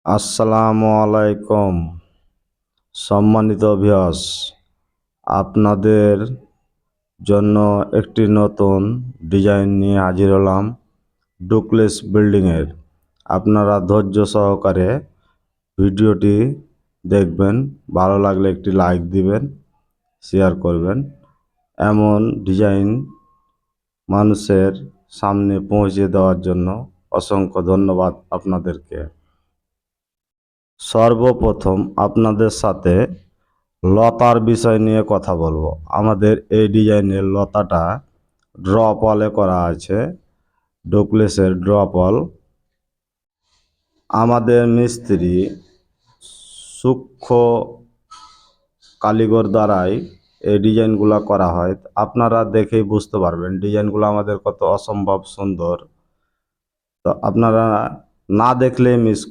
আসসালামু আলাইকুম সম্মানিত ভিউয়ার্স, আপনাদের জন্য একটি নতুন ডিজাইন নিয়ে হাজির হলাম ডুপ্লেক্স বিল্ডিংয়ের। আপনারা ধৈর্য সহকারে ভিডিওটি দেখবেন, ভালো লাগলে একটি লাইক দিবেন, শেয়ার করবেন। এমন ডিজাইন মানুষের সামনে পৌঁছে দেওয়ার জন্য অসংখ্য ধন্যবাদ আপনাদেরকে। সর্বপ্রথম আপনাদের সাথে লতার বিষয় নিয়ে কথা বলবো। আমাদের এই ডিজাইনের লতাটা ড্রপ ওয়ালে করা আছে, ডুপ্লেক্সের ড্রপ ওয়াল। আমাদের মিস্ত্রি সূক্ষ্ম কারিগর দ্বারাই এই ডিজাইনগুলো করা হয়। আপনারা দেখেই বুঝতে পারবেন ডিজাইনগুলো আমাদের কত অসম্ভব সুন্দর। তো আপনারা না দেখলে মিস